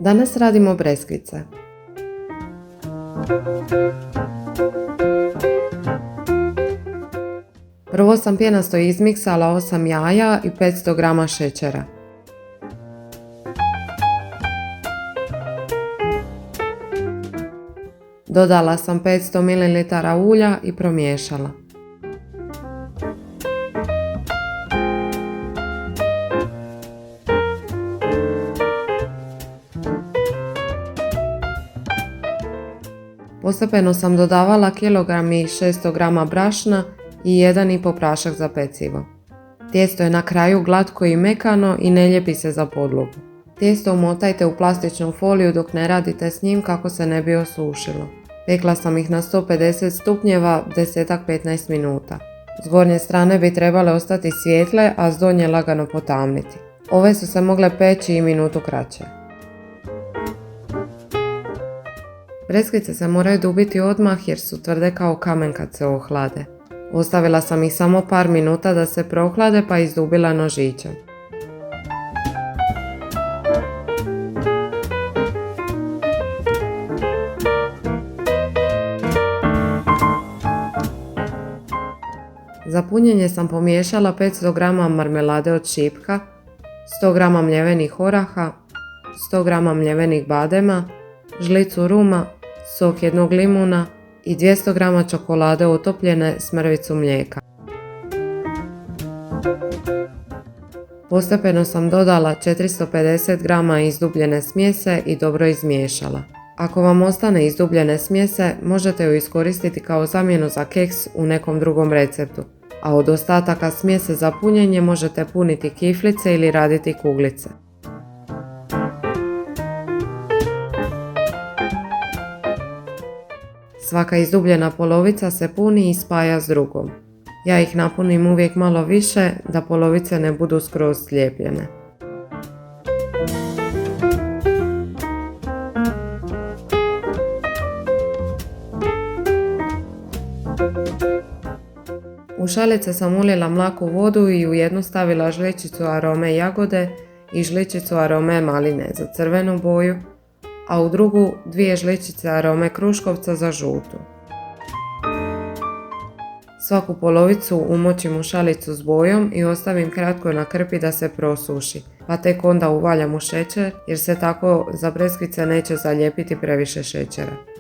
Danas radimo breskvice. Prvo sam pjenasto izmiksala 8 jaja i 500 g šećera. Dodala sam 500 ml ulja i promiješala. Postepeno sam dodavala kilogram i 600 g brašna i 1,5 prašak za pecivo. Tijesto je na kraju glatko i mekano i ne lijepi se za podlogu. Tijesto umotajte u plastičnu foliju dok ne radite s njim kako se ne bi osušilo. Pekla sam ih na 150 stupnjeva 10-15 minuta. S gornje strane bi trebale ostati svijetle, a s donje lagano potamniti. Ove su se mogle peći i minutu kraće. Breskvice se moraju dubiti odmah jer su tvrde kao kamen kad se ohlade. Ostavila sam ih samo par minuta da se prohlade pa izdubila nožićem. Za punjenje sam pomiješala 500 g marmelade od šipka, 100 g mljevenih oraha, 100 g mljevenih badema, žlicu ruma, sok jednog limuna i 200 g čokolade utopljene s mrvicu mlijeka. Postepeno sam dodala 450 g izdubljene smjese i dobro izmiješala. Ako vam ostane izdubljene smjese, možete ju iskoristiti kao zamjenu za keks u nekom drugom receptu, a od ostataka smjese za punjenje možete puniti kiflice ili raditi kuglice. Svaka izdubljena polovica se puni i spaja s drugom. Ja ih napunim uvijek malo više da polovice ne budu skroz slijepljene. U šalice sam ulila mlaku vodu i u jednu stavila žličicu arome jagode i žličicu arome maline za crvenu boju, a u drugu 2 žličice arome kruškovca za žutu. Svaku polovicu umočim u šalicu s bojom i ostavim kratko na krpi da se prosuši, pa tek onda uvaljam u šećer jer se tako za breskvice neće zalijepiti previše šećera.